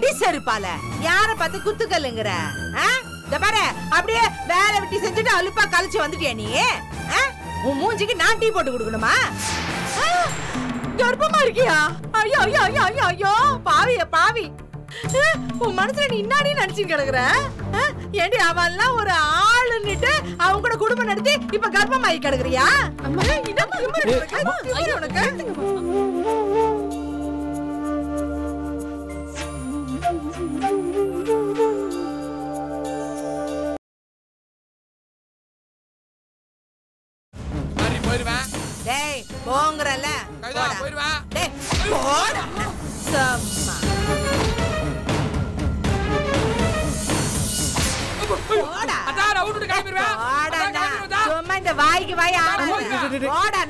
அடி செருப்பால யார பார்த்து குத்துக்கல்லுங்கற? இந்த பாரு அப்படியே வேலை விட்டு செஞ்சுட்டு அலுப்பா கழிச்சு வந்துட்டியா நீ? உன் மூஞ்சிக்கு நான் டீ போட்டு கொடுக்கணுமா? கர்ப்பமா இருக்கியா? ஐயோ ஐயோ ஐயோ ஐயோ ஐயோ பாவிய பாவி. உன் மனசுல நீ இன்னாடி நினைச்சு கிடக்குற? ஏண்டி அவன்லாம் ஒரு ஆளுன்னுட்டு அவங்க கூட குடும்பம் நடத்தி இப்ப கர்ப்பமாயி கிடக்குறியா? டேய் போங்கறல போடா. டேய் போடா சம்மா. போடா அதார அவுட்டு காமிருவா. போடா சும்மா இந்த வாய்க்கு வாய் ஆடாத. போடா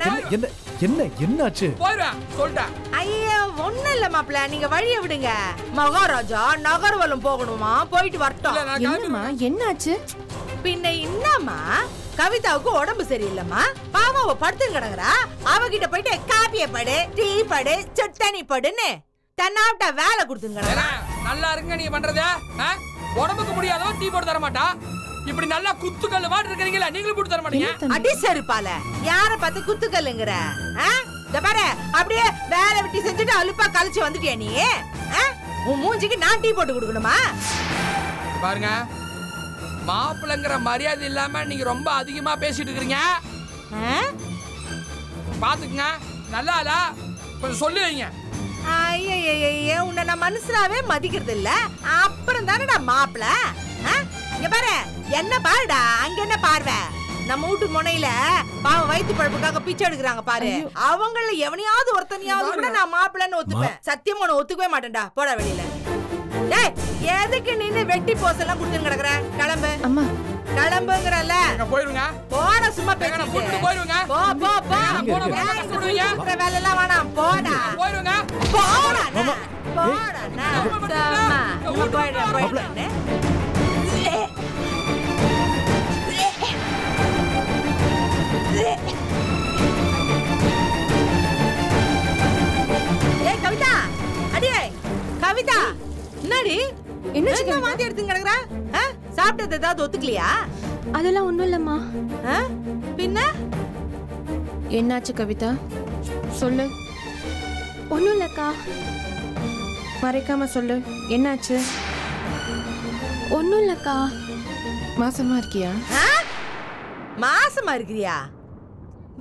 என்ன என்னாச்சு? போறா சொல்டா. ஐயோ ஒண்ணு இல்ல மாப்ள, நீங்க வழிய விடுங்க. மகாராஜா நகர்வலம் போகணுமா, போயிட்டு வரட்டும். என்னம்மா என்னாச்சு? பின்ன என்னம்மா, கவிதாவுக்கு உடம்பு சரியில்லம்மா, பாவம் அவ படுத்து கிடக்குறா. அவகிட்ட போயிட்டு காப்பிய படு, டீ படு, சட்டனி படுன்னு தன்னாவிட்ட வேலை கொடுத்துங்க. நல்லா இருங்க நீங்க பண்றது. உடம்புக்கு முடியாதோ டீ போட்டு தர மாட்டா. இப்படி நல்லா குத்துக்கல்லு மாட்டு இருக்கீங்களா, நீங்களும் போட்டு தர மாட்டீங்க. அடி செருப்பால யார பார்த்து குத்துக்கல்லுங்கற? இந்த பாரு அப்படியே வேலை விட்டு செஞ்சுட்டு அலுப்பா கழிச்சு வந்துட்டியா நீ? உன் மூஞ்சிக்கு நான் டீ போட்டு கொடுக்கணுமா? பாருங்க, மாப்பிள்ளைங்கிற மரியாதை இல்லாம நீங்க ரொம்ப அதிகமா பேசிட்டு இருக்கீங்க. பாத்துக்குங்க, நல்லா இல்ல, கொஞ்சம் சொல்லி வைங்க. ஐயய்யய்ய, உன்னை நான் மனுஷனாவே மதிக்கிறது இல்ல, அப்புறம் தானே நான் மாப்பிள. இங்க பாரு, என்ன பாருடா, அங்க என்ன பார்வை? நம்ம வீட்டு முனையில பாவம் வயிற்று பழப்புக்காக பிச்சை எடுக்கிறாங்க பாரு, அவங்கள எவனையாவது ஒருத்தனையாவது கூட நான் மாப்பிள்ளன்னு ஒத்துப்பேன். சத்தியமா உன்னை ஒத்துக்கவே மாட்டேன்டா, போடா வெளியில. டேய் எதுக்கு நின்னு வெட்டி போசெல்லாம் குடுத்து கிடக்குற? கிளம்பு அம்மா, கிளம்புங்கறல. போயிருங்க. போடா சும்மா பேசிட்டு போயிருங்க. போ போ போ. போடா வேலை எல்லாம் வேணாம், போடா போயிருங்க. போடா போடா நான் போயிடுறேன் போயிடுறேன். ஏய் கவிதா, அடியே கவிதா, என்னடி என்ன மாத்தி எடுத்து கிடக்குற? சாப்பிட்டது ஏதாவது ஒத்துக்கலையா? அதெல்லாம் ஒண்ணும் இல்லம்மா. பின்ன என்னாச்சு கவிதா, சொல்லு. ஒண்ணும் இல்லக்கா. மறைக்காம சொல்லு, என்னாச்சு? ஒண்ணும் இல்லக்கா. மாசமா இருக்கியா? மாசமா இருக்கிறியா?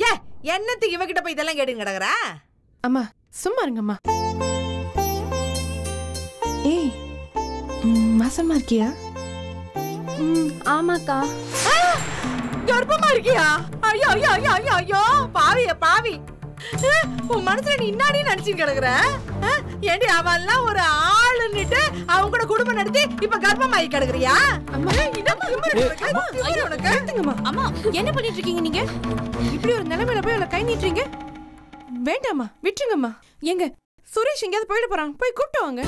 ஏ என்னத்துக்கு இவகிட்ட போய் இதெல்லாம் கேட்டு கிடக்குற? அம்மா சும்மா இருங்கம்மா. ஏய், மாசமா இருக்கியா? ஆமாக்கா. கர்ப்பமா இருக்கியா? ஐயோ ஐயோ ஐயோ ஐயோ ஐயோ பாவிய பாவி. உன் மனசுல நீ இன்னாடி நினைச்சு கிடக்குற? ஏண்டி அவன்லாம் ஒரு ஆளுன்னுட்டு அவங்க கூட குடும்பம் நடத்தி இப்ப கர்ப்பமாயி கிடக்குறியா? அம்மா அம்மா என்ன பண்ணிட்டு இருக்கீங்க நீங்க? இப்படி ஒரு நிலைமையில போய் அவளை கை நீட்டுறீங்க? வேண்டாமா, விட்டுருங்கம்மா. எங்க சுரேஷ் எங்கேயாவது போயிட போறான், போய் கூப்பிட்டு வாங்க.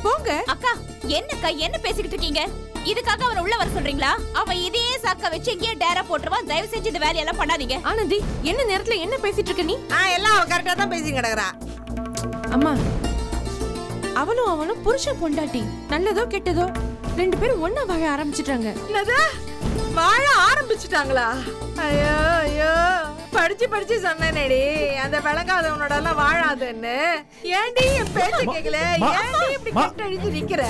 போங்க. அக்கா என்னக்கா என்ன பேசிக்கிட்டு இருக்கீங்க? இதுக்காக அவனை உள்ள வர சொல்றீங்களா? அவன் இதே சாக்க வச்சு இங்கே டேரா போட்டுருவான். தயவு செஞ்சு இந்த வேலையெல்லாம் பண்ணாதீங்க. ஆனந்தி, என்ன நேரத்துல என்ன பேசிட்டு இருக்க நீ? எல்லாம் அவ கரெக்டா தான் பேசி கிடக்குறா. அம்மா, அவனும் புருஷன் பொண்டாட்டி, நல்லதோ கெட்டதோ ரெண்டு பேரும் ஒண்ணா வாழ ஆரம்பிச்சிட்டாங்க. என்னது, வாழ ஆரம்பிச்சுட்டாங்களா? ஐயோ ஐயோ, படிச்சு படிச்சு சொன்னேனேடி அந்த விளங்காதவனோட எல்லாம் வாழாதுன்னு. ஏண்டி என் பேச்ச கேக்கல? ஏண்டி இப்படி கட்ட அடிச்சு நிக்கிற?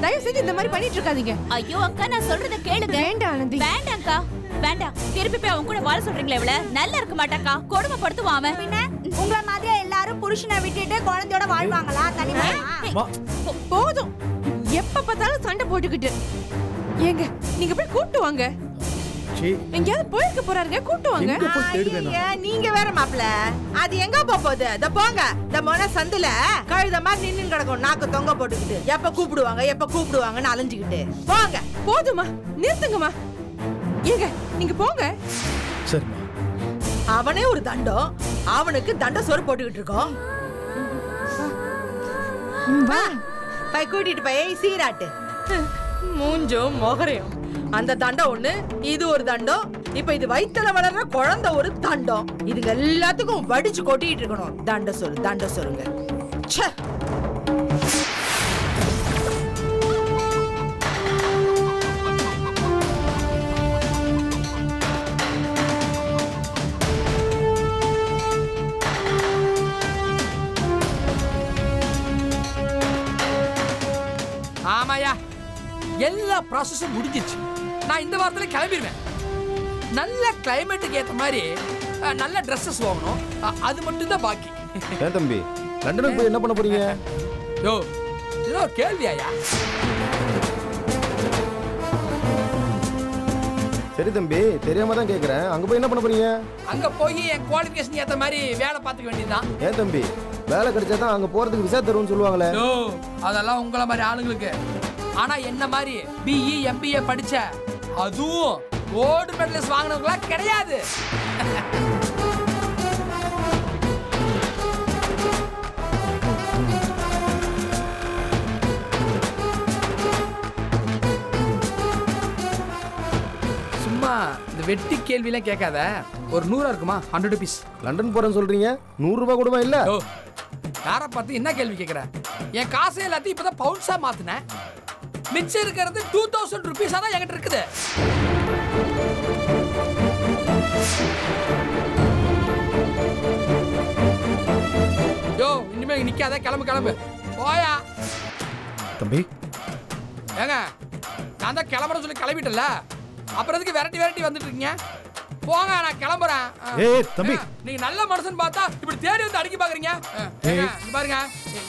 தயவு செஞ்சு இந்த மாதிரி பண்ணிட்டு இருக்காதீங்க. ஐயோ அக்கா, நான் சொல்றத கேளுங்க. வேண்டாம் ஆனந்தி. வேண்டாம்க்கா, வேண்டாம். திருப்பி போய் அவன் கூட வாழ சொல்றீங்களே, இவள நல்லா இருக்க மாட்டாக்கா, கொடுமைப்படுத்துவான் அவன். பின்ன உங்கள மாதிரி எல்லாரும் புருஷனை விட்டுட்டு குழந்தையோட வாழ்வாங்களா? தனிமா போதும், எப்ப பார்த்தாலும் சண்டை போட்டுக்கிட்டு. ஏங்க நீங்க போய் கூப்பிட்டு வாங்க. எங்கயாவது போயிருக்க போறாருங்க, கூப்பிட்டு வாங்க. நீங்க வேற மாப்ள, அது எங்க போகுது? அத போங்க, இந்த மொன சந்துல கழுத மாதிரி நின்னு கிடக்கும், நாக்கு தொங்க போட்டுக்கிட்டு. எப்ப கூப்பிடுவாங்க எப்ப கூப்பிடுவாங்கன்னு அலைஞ்சுக்கிட்டு போங்க. போதுமா, நிறுத்துங்கம்மா. ஏங்க நீங்க போங்க. சரிம்மா. அவனே ஒரு தண்டம், அவனுக்கு தண்ட சோறு போட்டுக்கிட்டு இருக்கோம். வா போய் கூட்டிட்டு போய் சீராட்டு. மூஞ்சும் மொகரையும் அந்த தண்டம் ஒண்ணு, இது ஒரு தண்டம். இப்ப இது வயித்துல வளர்ற குழந்தை ஒரு தண்டம். இதுங்க எல்லாத்துக்கும் வடிச்சு கொட்டிட்டு இருக்கணும். தண்ட சோறு தண்ட சோறுங்க. ஆமாயா, எல்லா ப்ராசஸும் முடிஞ்சிச்சு. நான் இந்த வாரத்துல கிளம்பிடுவேன். நல்ல கிளைமேட்டுக்கு ஏற்ற மாதிரி நல்ல ட்ரெஸ்ஸஸ் வாங்கணும். அது மட்டும் தான் பாக்கி. ஏன் தம்பி லண்டனுக்கு போய் என்ன பண்ண போறீங்க? யோ, இதோ கேள்வியாயா? சரி தம்பி, தெரியாம தான் கேக்குறேன். அங்க போய் என்ன பண்ண போறீங்க? அங்க போய் என் குவாலிஃபிகேஷன் ஏற்ற மாதிரி வேலை பார்த்துக்க வேண்டியதுதான். ஏன் தம்பி, வேலை கிடைச்சாதான் அங்க போறதுக்கு விசா தரும்னு சொல்லுவாங்களே. யோ, அதெல்லாம் உங்கள மாதிரி ஆளுங்களுக்கு. ஆனா என்ன மாதிரி பிஇ எம்பிஏ படிச்ச அதுவும் கோல்டு மெடலிஸ்ட் வாங்கினவங்களா கிடையாது. சும்மா இந்த வெட்டி கேள்வியெல்லாம் கேட்காத. ஒரு 100 இருக்குமா? 100 rupees. லண்டன் போறேன்னு சொல்றீங்க, 100 ரூபாய் கூடமா இல்ல? யோ, யாரை பார்த்து என்ன கேள்வி கேட்குற? என் காசை எல்லாத்தையும் இப்பதான் பவுன்ஸா மாத்தினேன். மிச்சம் இருக்கிறது 2000 rupees தான் என்கிட்ட இருக்குது. யோ, இனிமே நிக்காத, கிளம்பு கிளம்பு போயா. தம்பி ஏங்க, நான் தான் கிளம்புறேன்னு சொல்லி கிளம்பிட்டல, அப்புறம் எதுக்கு விரட்டி வந்துட்டு இருக்கீங்க? போங்க, நான் கிளம்புறேன். ஏய் தம்பி, நீங்க நல்ல மனுஷன் பார்த்தா இப்படி தேடி வந்து அடிக்க பாக்குறீங்க. பாருங்க,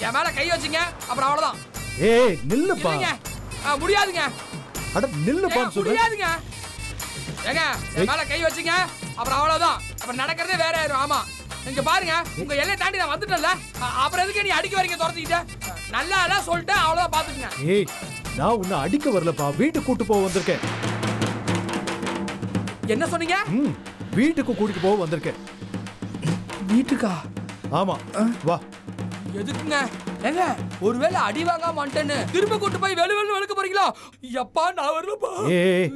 என் மேல கை வச்சீங்க அப்புறம் அவ்வளவுதான். ஏய் நில்லுப்பா. முடியாதுங்க. அட நில்லுப்பா சொல்றேன். முடியாதுங்க. ஏங்க, என் மேல கை வச்சீங்க அப்புறம் அவ்வளவுதான். அப்புறம் நடக்கிறதே வேற ஆயிரும். ஆமா, நீங்க பாருங்க, உங்க எல்லையை தாண்டி நான் வந்துட்டேன்ல, அப்புறம் எதுக்கு நீ அடிக்க வரீங்க துரத்திக்கிட்ட? நல்லா எல்லாம் சொல்லிட்டேன், அவ்வளவுதான், பாத்துக்கங்க. ஏய், நான் உன்னை அடிக்க வரலப்பா, வீட்டுக்கு கூட்டு போக வந்திருக்கேன். என்ன சொன்னீங்க? வீட்டுக்கு கூட்டிட்டு போக வந்திருக்கேன். வீட்டுக்கா? ஆமா, வா. எதுக்குங்க? ஏங்க, ஒருவேளை அடி வாங்காம வந்துட்டேன்னு திரும்ப கூட்டு போய் வெளுக்க போறீங்களா? எப்பா நான் வரலப்பா. ஏய்,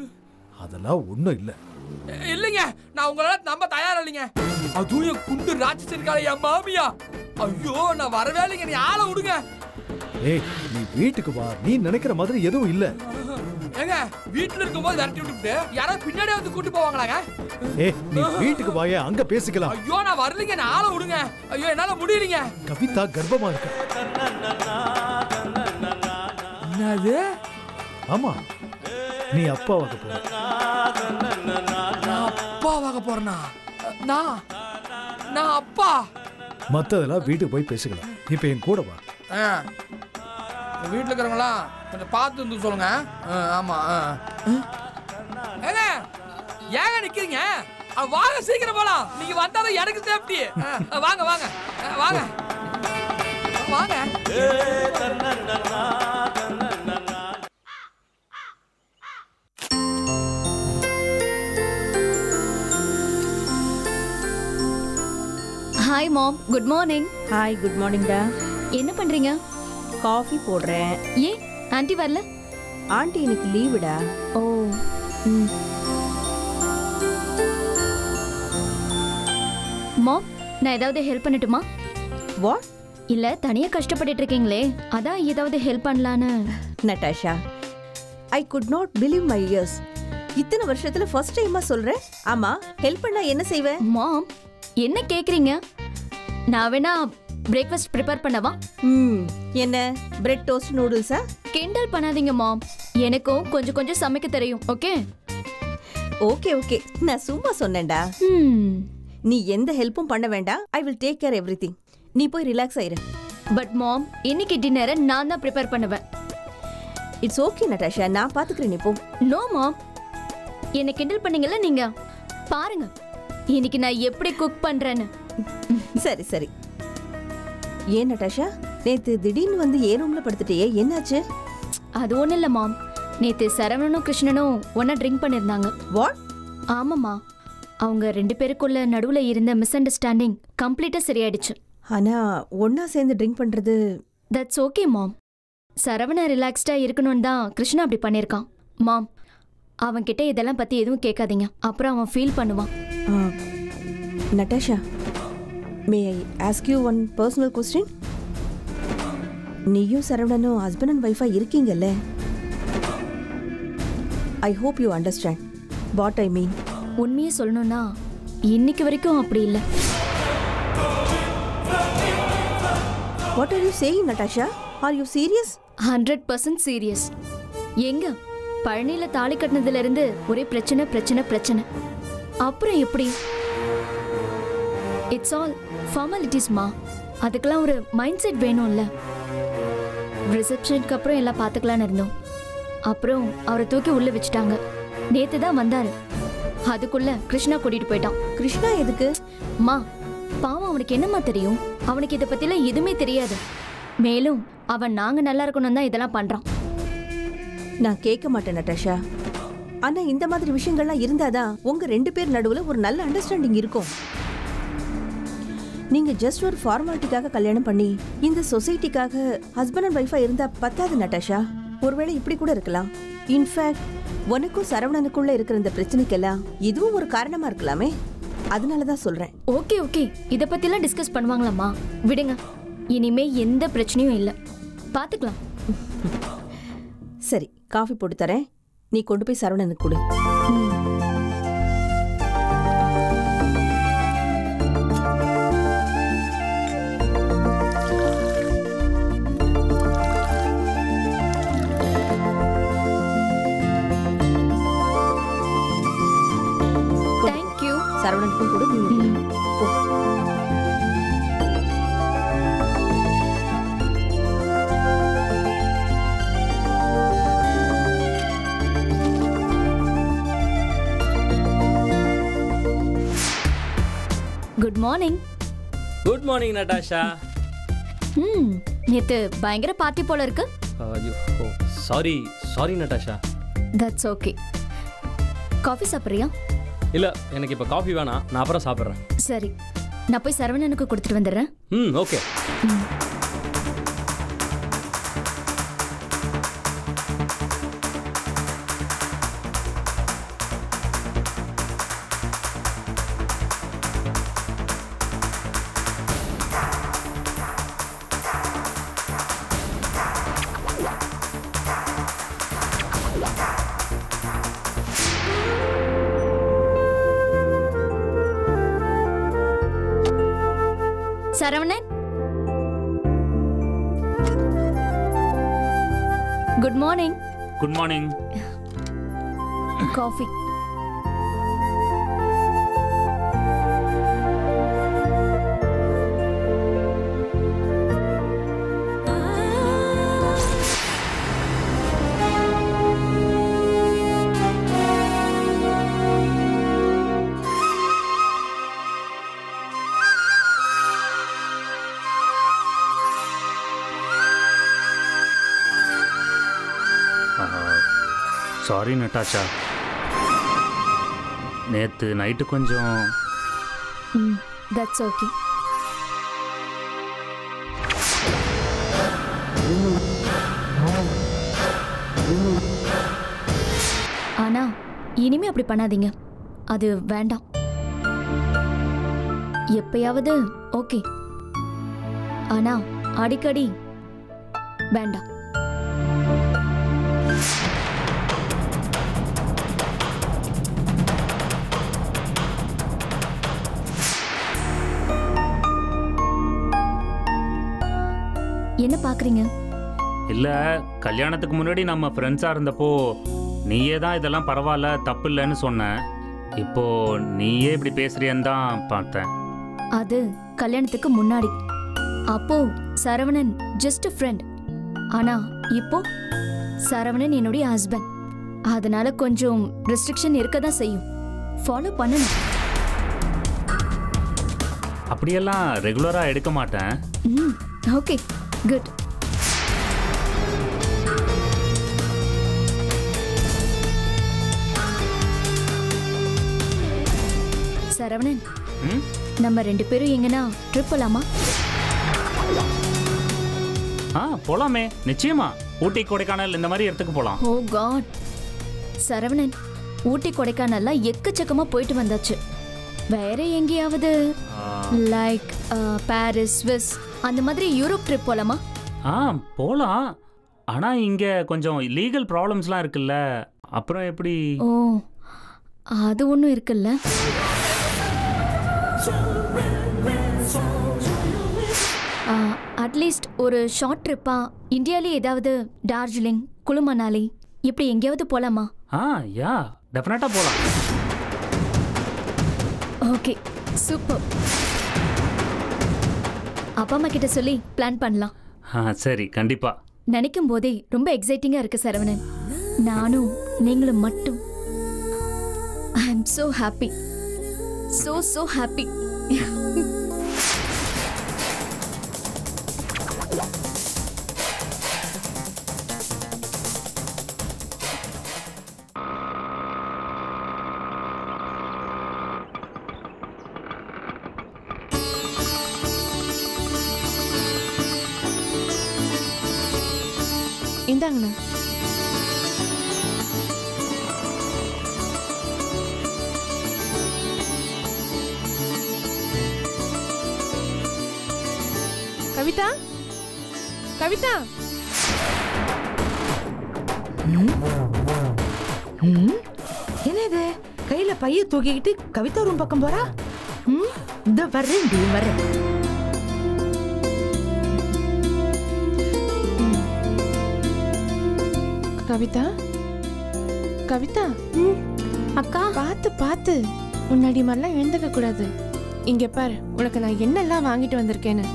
அதெல்லாம் ஒண்ணும் இல்ல. இல்லைங்க, நான் உங்களால நம்ப தயாரா இல்லைங்க. அதுவும் என் குண்டு ராட்சசி இருக்காளே, என் மாமியா. ஐயோ, நான் வரவே இல்லைங்க, நீ ஆளை விடுங்க. ஏய், நீ வீட்டுக்கு வா, நீ நினைக்கிற மாதிரி எதுவும் இல்ல. ஏங்க, வீட்டுல இருக்கும்போது விரட்டி விட்டுட்டு யாராவது பின்னாடி வந்து கூட்டு போவாங்களாங்க? ஏய், நீ வீட்டுக்கு வாயே, அங்க பேசிக்கலாம். ஐயோ, நான் வரலைங்க, நான் ஆளை விடுங்க. ஐயோ, என்னால முடியலைங்க. கவிதா கர்ப்பமா இருக்கு. என்னது? ஆமா, நீ அப்பாவாக போற. அப்பாவாக போறேனா? நான் அப்பா? மத்ததெல்லாம் வீட்டுக்கு போய் பேசிக்கலாம். இப்ப என் கூட வா. வீட்டுல இருக்கிறவங்களா கொஞ்சம் பார்த்து வந்து சொல்லுங்க. ஆமா. ஏங்க, ஏங்க நிக்கிறீங்க? வாங்க, சீக்கிரம் போலாம். நீங்க வந்தாதான் எனக்கு சேஃப்டி. வாங்க வாங்க வாங்க வாங்க. Hi ma'am, good morning. Hi, good morning டா. என்ன பண்றீங்க? காஃபி போடுறேன். ஏன் ஆன்ட்டி வரல? ஆண்டி இன்னைக்கு லீவுடா. ஓ. மாம், நான் ஏதாவது ஹெல்ப் பண்ணட்டுமா? வாட்? இல்ல, தனியா கஷ்டப்பட்டுட்டு இருக்கீங்களே, அதான் ஏதாவது ஹெல்ப் பண்ணலான்னு. Natasha, I could not believe my years. இத்தனை வருஷத்துல ஃபர்ஸ்ட் டைமா சொல்றேன். ஆமா, ஹெல்ப் பண்ணா என்ன செய்வேன்? மாம், என்ன கேக்குறீங்க? நான் வேணா பிரேக்ஃபாஸ்ட் ப்ரிப்பேர் பண்ணவா? என்ன, பிரெட் டோஸ்ட் நூடுல்ஸா? கிண்டல் பண்ணாதீங்க மாம், எனக்கும் கொஞ்சம் கொஞ்சம் சமைக்க தெரியும். ஓகே ஓகே ஓகே, நான் சும்மா சொன்னேன்டா. நீ எந்த ஹெல்ப்பும் பண்ண வேண்டாம். I will take care everything. நீ போய் ரிலாக்ஸ் ஆயிரு. பட் மாம், இன்னைக்கு டின்னரை நான் தான் ப்ரிப்பேர் பண்ணுவேன். இட்ஸ் ஓகே நட்டாஷா, நான் பாத்துக்கிறேன். நீ போ. நோ மாம், என்ன கிண்டல் பண்ணீங்கல்ல நீங்க. பாருங்க இன்னைக்கு நான் எப்படி குக் பண்றேன்னு. சரி சரி. ஏன் நட்டாஷா, நேத்து திடீர்னு வந்து ஏ ரூம்ல படுத்துட்டியே, என்னாச்சு? அது ஒண்ணும் இல்ல மாம், நேத்து சரவணனும் கிருஷ்ணனும் ஒன்னா ட்ரிங்க் பண்ணிருந்தாங்க. வாட்? ஆமாம்மா, அவங்க 2 பேருக்குள்ள நடுவுல இருந்த மிஸ் அண்டர்ஸ்டாண்டிங் கம்ப்ளீட்டா சரியாயிடுச்சு. ஆனா ஒன்னா சேர்ந்து ட்ரிங்க் பண்றது தட்ஸ் ஓகே மாம். சரவண ரிலாக்ஸ்டா இருக்கணும்னு தான் கிருஷ்ணா அப்படி பண்ணிருக்கான். மாம், அவன்கிட்ட இதெல்லாம் பத்தி எதுவும் கேட்காதீங்க, அப்புறம் அவன் ஃபீல் பண்ணுவான். Natasha, may I ask you one personal question? நீயும் சரவணனும் ஹஸ்பண்ட் அண்ட் ஒய்ஃபா இருக்கீங்கல்ல? I hope you understand what I mean. உண்மையை சொல்லணும்னா இன்னைக்கு வரைக்கும் அப்படி இல்லை. What are you saying Natasha? Are you serious? 100% serious. எங்க பழனியில தாலி கட்டினதுல இருந்து ஒரே பிரச்சனை பிரச்சனை பிரச்சனை. அப்புறம் எப்படி? இட்ஸ் ஆல் ஃபார்மாலிட்டிஸ்மா. அதுக்கெல்லாம் ஒரு மைண்ட் செட் வேணும்ல. ரிசப்ஷனுக்கு அப்புறம் எல்லாம் பார்த்துக்கலான்னு இருந்தோம். அப்புறம் அவரை தூக்கி உள்ள வச்சுட்டாங்க. நேத்து தான் வந்தாரு. அதுக்குள்ள கிருஷ்ணா கூட்டிட்டு போயிட்டான். கிருஷ்ணா எதுக்கு? மா பாவம், அவனுக்கு என்னம்மா தெரியும்? அவனுக்கு இதை பத்திலாம் எதுவுமே தெரியாது. மேலும் அவன் நாங்க நல்லா இருக்கணும் தான் இதெல்லாம் பண்றான். நான் கேட்க மாட்டேன் நட்டாஷா. ஆனா இந்த மாதிரி விஷயங்கள்லாம் இருந்தாதான் உங்க 2 பேர் நடுவுல ஒரு நல்ல அண்டர்ஸ்டாண்டிங் இருக்கும். நீங்க ஜஸ்ட் ஒரு ஃபார்மாலிட்டிக்காக கல்யாணம் பண்ணி இந்த சொசைட்டிக்காக ஹஸ்பண்ட் அண்ட் ஒய்ஃபா இருந்தா பத்தாது நட்டாஷா. ஒருவேளை இப்படி கூட இருக்கலாம். இன்ஃபேக்ட் உனக்கும் சரவணனுக்குள்ள இருக்கிற இந்த பிரச்சனைக்கெல்லாம் இதுவும் ஒரு காரணமா இருக்கலாமே. அதனாலதான் சொல்றேன். ஓகே ஓகே, இத பத்திலாம் டிஸ்கஸ் பண்ணுவாங்களாம்மா? விடுங்க, இனிமே எந்த பிரச்சனையும் இல்லை, பாத்துக்கலாம். சரி, காஃபி போட்டு தரேன். நீ கொண்டு போய் சரவணனுக்கு கொடு. தேங்க்யூ. சரவணனுக்கும் கொடு. Good morning. Good morning Natasha. நேத்து பயங்கர பார்ட்டி போல இருக்கு. Sorry sorry Natasha. That's okay. Coffee சாப்பிட்றியா? இல்ல, எனக்கு இப்ப காஃபி வேணாம், நான் அப்புறம் சாப்பிட்றேன். சரி, நான் போய் சரவணனுக்கு கொடுத்துட்டு வந்துடுறேன். Okay. Saravanan, good morning. Good morning. Coffee. Sorry Natasha, நேற்று நைட்டு கொஞ்சம். That's okay. ஆனா இனிமே அப்படி பண்ணாதீங்க, அது வேண்டாம். எப்பயாவது ஓகே, ஆனா அடிக்கடி வேண்டாம். என்ன பாக்குறீங்க? இல்லை, கல்யாணத்துக்கு முன்னாடி நம்ம ஃப்ரெண்ட்ஸாக இருந்தப்போ நீயே தான் இதெல்லாம் பரவாயில்ல தப்பு இல்லைன்னு சொன்ன. இப்போ நீயே இப்படி பேசுறியன்னு தான் பார்த்தேன். அது கல்யாணத்துக்கு முன்னாடி. அப்போ சரவணன் ஜஸ்ட் ஃப்ரெண்ட். ஆனா இப்போ சரவணன் என்னுடைய ஹஸ்பண்ட். அதனால கொஞ்சம் ரெஸ்ட்ரிக்ஷன் இருக்க தான் செய்யும். ஃபாலோ பண்ணணும். அப்படியெல்லாம் ரெகுலராக எடுக்க மாட்டேன். Okay, good. சரவணன், நம்ம 2 பேரும் எங்கன்னா ட்ரிப் போலாமா? போலாமே, நிச்சயமா. ஊட்டி கொடைக்கானல் இந்த மாதிரி இடத்துக்கு போலாம். ஓ காட் சரவணன், ஊட்டி கொடைக்கானல்லாம் எக்கச்சக்கமா போயிட்டு வந்தாச்சு. வேற எங்கேயாவது லைக் பாரிஸ், ஸ்விஸ் அந்த மாதிரி யூரோப் ட்ரிப் போலாமா? போலாம். ஆனா இங்க கொஞ்சம் லீகல் ப்ராப்ளம்ஸ்லாம் இருக்குல்ல, அப்புறம் எப்படி? ஓ, அது ஒன்றும் இருக்குல்ல. அட்லீஸ்ட் ஒரு ஷார்ட் ட்ரிப்பா இந்தியாலே ஏதாவது டார்ஜிலிங் குளு மணாலி இப்படி எங்கேயாவது போலாமா? யா டெஃபினட்டா போலாம். Okay super. அப்பா அம்மா கிட்ட சொல்லி பிளான் பண்ணலாம். சரி கண்டிப்பா. நினைக்கும் போதே ரொம்ப எக்ஸைட்டிங்கா இருக்கு சரவணன். நானும் நீங்களும் மட்டும். ஐ அம் so happy. So happy. இந்தாங்கண்ணா. Kavitha, Kavitha. என்னது கையில பைய தூக்கிக்கிட்டு கவிதா ரூம் பக்கம் போறா? இந்த வர்றேன். கவிதா, கவிதா. அக்கா பார்த்து முன்னாடி மாதிரிலாம் எழுந்துக்க கூடாது. இங்க பாரு, உனக்கு நான் என்னெல்லாம் வாங்கிட்டு வந்திருக்கேன்னு.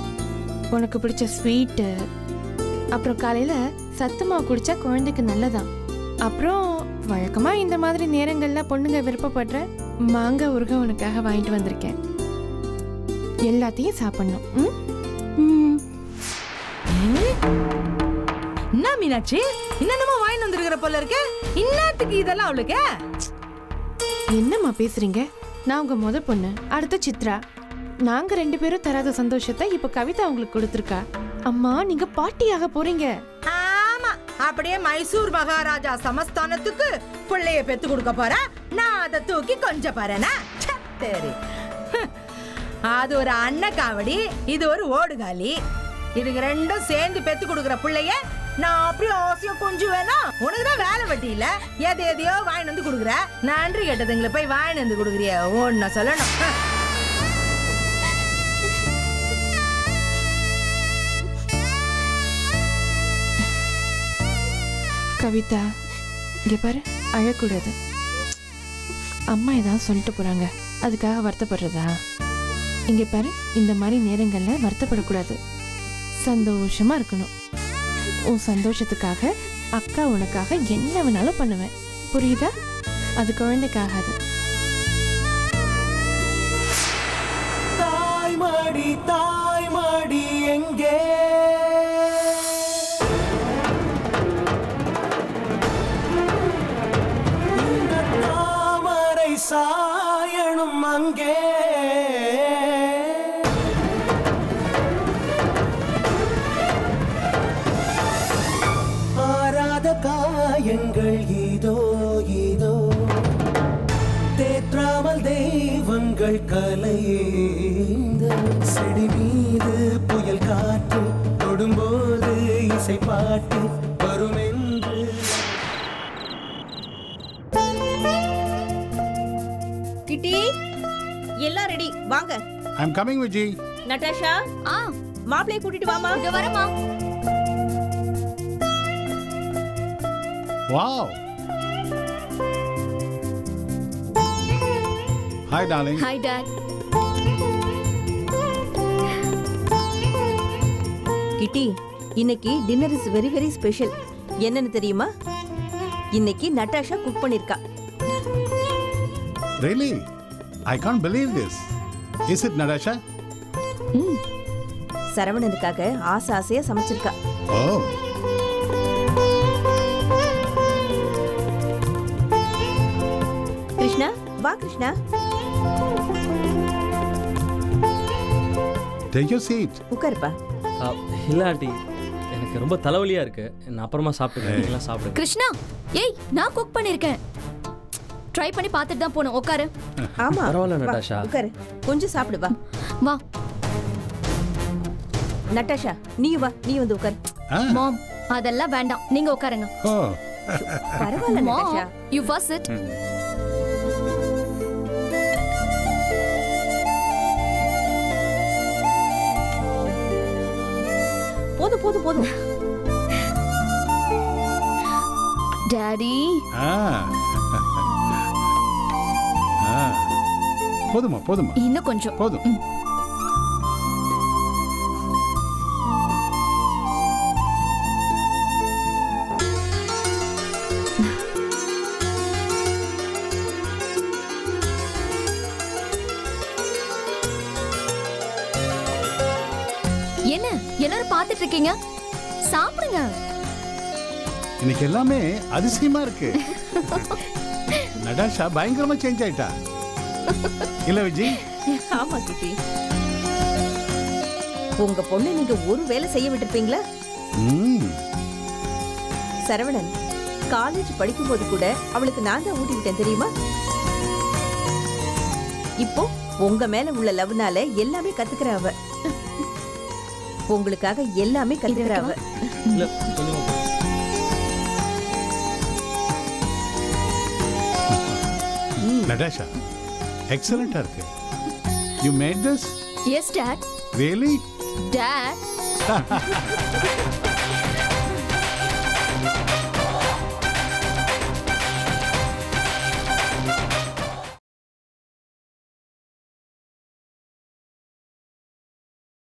உனக்கு பிடிச்ச ஸ்வீட்டு, அப்புறம் காலையில சத்து மாவு குடிச்சா குழந்தைக்கு நல்லதான். அப்புறம் வழக்கமா இந்த மாதிரி நேரங்கள்ல பொண்ணுங்க விருப்பப்படுற மாங்காய் ஊறுகாய் உனக்காக வாங்கிட்டு வந்திருக்கேன். எல்லாத்தையும் சாப்பிடணும். என்ன மீனாட்சி, என்னென்னமோ வாங்கிட்டு வந்திருக்கிற போல இருக்க. இன்னத்துக்கு இதெல்லாம் அவளுக்கு? என்னம்மா பேசுறீங்க? நான் உங்க முத பொண்ணு, அடுத்த சித்ரா. நாங்க 2 பேரும் தராத சந்தோஷத்தை இப்ப கவிதா உங்களுக்கு கொடுத்துருக்கா. அம்மா நீங்க பாட்டியாக போறீங்க. ஆமா, அப்படியே மைசூர் மகாராஜா சமஸ்தானத்துக்கு பிள்ளைய பெத்து கொடுக்க போற. நான் அதை தூக்கி கொஞ்சம் பாருனா. சரி, அது ஒரு அன்னக்காவடி, இது ஒரு ஓடுகாலி. இதுக்கு ரெண்டும் சேர்ந்து பெத்து கொடுக்குற பிள்ளைய நான் அப்படியே ஆசையா கொஞ்சம் வேணா. உனக்குதான் வேலை வட்டி இல்ல, எதையோ வாங்கிட்டு வந்து கொடுக்குற. நன்றி கேட்டதுங்களை போய் வாங்கிட்டு வந்து கொடுக்குறிய ஒன்னு சொல்லணும். கவிதா இங்க பாரு, அழக்கூடாது. அம்மா ஏதாவது சொல்லிட்டு போறாங்க, அதுக்காக வருத்தப்படுறதா? இங்க பாரு, இந்த மாதிரி நேரங்கள்ல வருத்தப்படக்கூடாது. சந்தோஷமா இருக்கணும். உன் சந்தோஷத்துக்காக அக்கா உனக்காக என்ன வேணாலும் பண்ணுவேன், புரியுதா? அது குழந்தைக்காகாது. தாய்மடி எங்கே? தாமரை சாயணும் அங்கே. காயங்கள் இதோ தேற்றாமல் தெய்வங்கள் கலையேந்த செடி மீது புயல் காற்று தொடும்போது இசை பாட்டு வரும் என்று. கிட்டி எல்லாம் ரெடி, வாங்க. ஐ அம் கமிங் விஜி. நட்டாஷா, மாப்பிளைய கூட்டிட்டு வாமா. இங்க வரமா. Wow. Hi darling. Hi dad. கிட்டி, இன்னைக்கு dinner is very very special. என்னன்னு தெரியுமா? இன்னைக்கு நட்டாஷா குக் பண்ணிருக்கா. Really? I can't believe this. Is it Natasha? சரவணனுக்காக ஆசையா சமைச்சிருக்கா. Oh. கிருஷ்ணா, வா கிருஷ்ணா. Take your seat. உட்காருப்பா. இல்ல ஆண்டி, எனக்கு ரொம்ப தலைவலியா இருக்கு. நான் அப்புறமா சாப்பிட்டுக்கிறேன். சாப்பிடுங்க. கிருஷ்ணா, ஏய் நான் குக் பண்ணிருக்கேன். ட்ரை பண்ணி பார்த்துட்டு தான் போணும். உட்காரு. ஆமா பரவாயில்ல நட்டாஷா, உட்காரு. கொஞ்சம் சாப்பிடு வா. வா நட்டாஷா, நீ வா, நீ வந்து உட்காரு. மாம், அதெல்லாம் வேண்டாம், நீங்க உட்காருங்க. பரவாயில்ல நட்டாஷா. You first sit. போதும் போதும் போதும். டாடி போதுமா போதுமா இன்னும் கொஞ்சம் போதும். என்ன எல்லாரும் பார்த்துட்டு இருக்கீங்க? சாப்பிடுங்க. இன்னைக்கு எல்லாமே அதிசயமா இருக்கு. நடாஷா பயங்கரமா சேஞ்ச் ஆயிட்டா இல்ல விஜய்? ஆமா கிட்டி, உங்க பொண்ணு நீங்க ஒரு வேலை செய்ய விட்டுருப்பீங்களா? சரவணன் காலேஜ் படிக்கும் போது கூட அவளுக்கு நான் தான் ஊட்டி விட்டேன் தெரியுமா? இப்போ உங்க மேல உள்ள லவ்னால எல்லாமே கத்துக்கிற அவ. உங்களுக்காக எல்லாமே கத்துக்கிற அவ. நடாஷா எக்ஸலண்டா இருக்கு. You made this? Yes, Dad. Really? Dad.